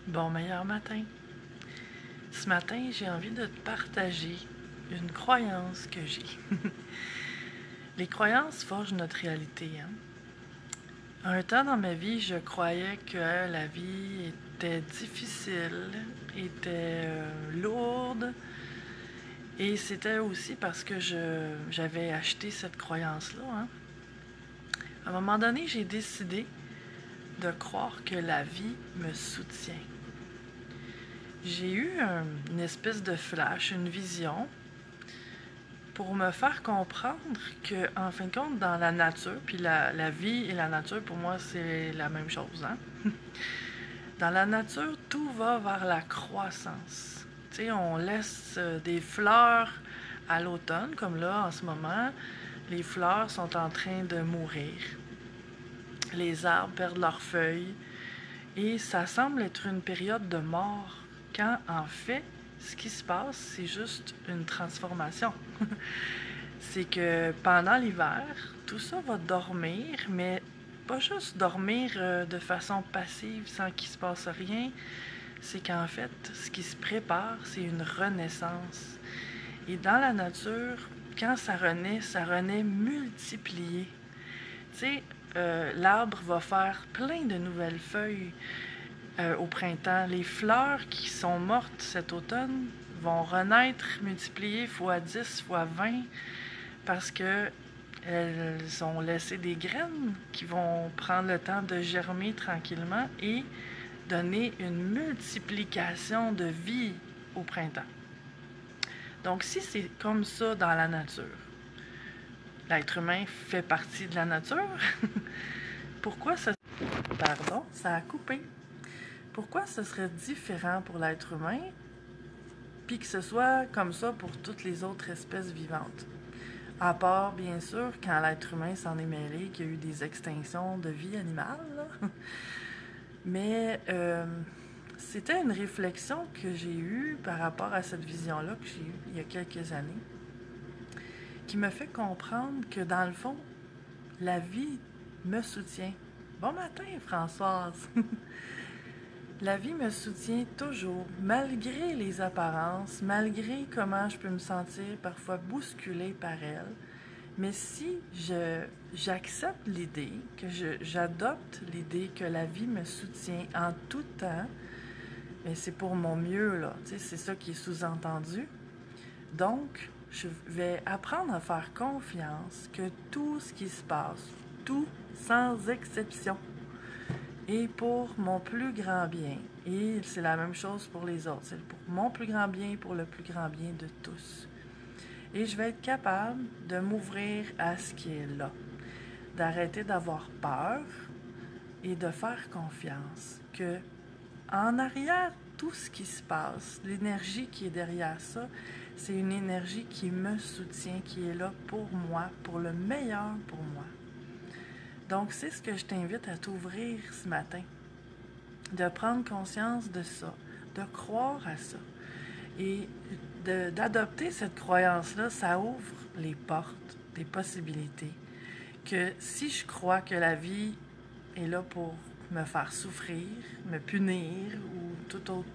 Bon meilleur matin. Ce matin, j'ai envie de te partager une croyance que j'ai. Les croyances forgent notre réalité. Un temps dans ma vie, je croyais que la vie était difficile, était lourde. Et c'était aussi parce que j'avais acheté cette croyance-là. À un moment donné, j'ai décidé de croire que la vie me soutient. J'ai eu une espèce de flash, une vision, pour me faire comprendre que, en fin de compte, dans la nature, puis la vie et la nature, pour moi, c'est la même chose. Dans la nature, tout va vers la croissance. Tu sais, on laisse des fleurs à l'automne, comme là, en ce moment, les fleurs sont en train de mourir. Les arbres perdent leurs feuilles. Et ça semble être une période de mort, quand en fait, ce qui se passe, c'est juste une transformation. C'est que pendant l'hiver, tout ça va dormir, mais pas juste dormir de façon passive sans qu'il se passe rien. C'est qu'en fait, ce qui se prépare, c'est une renaissance. Et dans la nature, quand ça renaît multiplié. Tu sais, l'arbre va faire plein de nouvelles feuilles au printemps. Les fleurs qui sont mortes cet automne vont renaître multipliées fois 10, fois 20, parce que elles ont laissé des graines qui vont prendre le temps de germer tranquillement et donner une multiplication de vie au printemps. Donc, si c'est comme ça dans la nature, l'être humain fait partie de la nature, pourquoi ça... Pardon, ça a coupé. Pourquoi ce serait différent pour l'être humain, puis que ce soit comme ça pour toutes les autres espèces vivantes? À part, bien sûr, quand l'être humain s'en est mêlé, qu'il y a eu des extinctions de vie animale, là. Mais c'était une réflexion que j'ai eue par rapport à cette vision-là que j'ai eue il y a quelques années, qui me fait comprendre que, dans le fond, la vie me soutient. Bon matin, Françoise! La vie me soutient toujours, malgré les apparences, malgré comment je peux me sentir parfois bousculée par elle. Mais si j'accepte l'idée, que j'adopte l'idée que la vie me soutient en tout temps, mais c'est pour mon mieux, là. Tu sais, c'est ça qui est sous-entendu. Donc, je vais apprendre à faire confiance que tout ce qui se passe, tout sans exception, est pour mon plus grand bien. Et c'est la même chose pour les autres. C'est pour mon plus grand bien et pour le plus grand bien de tous. Et je vais être capable de m'ouvrir à ce qui est là, d'arrêter d'avoir peur et de faire confiance que, en arrière, tout ce qui se passe, l'énergie qui est derrière ça, c'est une énergie qui me soutient, qui est là pour moi, pour le meilleur pour moi. Donc, c'est ce que je t'invite à t'ouvrir ce matin, de prendre conscience de ça, de croire à ça. Et d'adopter cette croyance-là, ça ouvre les portes des possibilités. Que si je crois que la vie est là pour me faire souffrir, me punir ou tout autre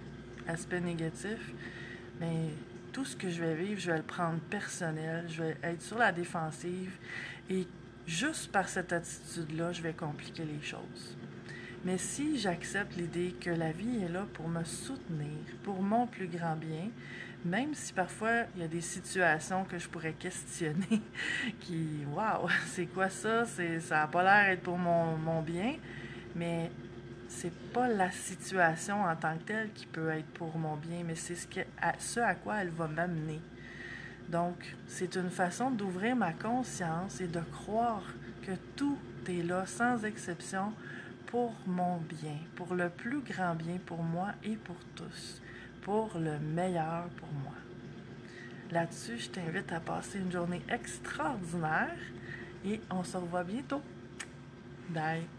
aspect négatif, mais tout ce que je vais vivre, je vais le prendre personnel, je vais être sur la défensive et juste par cette attitude-là, je vais compliquer les choses. Mais si j'accepte l'idée que la vie est là pour me soutenir, pour mon plus grand bien, même si parfois il y a des situations que je pourrais questionner, qui, waouh, c'est quoi ça? Ça n'a pas l'air d'être pour mon bien, mais c'est pas la situation en tant que telle qui peut être pour mon bien, mais c'est ce à quoi elle va m'amener. Donc, c'est une façon d'ouvrir ma conscience et de croire que tout est là, sans exception, pour mon bien, pour le plus grand bien pour moi et pour tous, pour le meilleur pour moi. Là-dessus, je t'invite à passer une journée extraordinaire et on se revoit bientôt. Bye!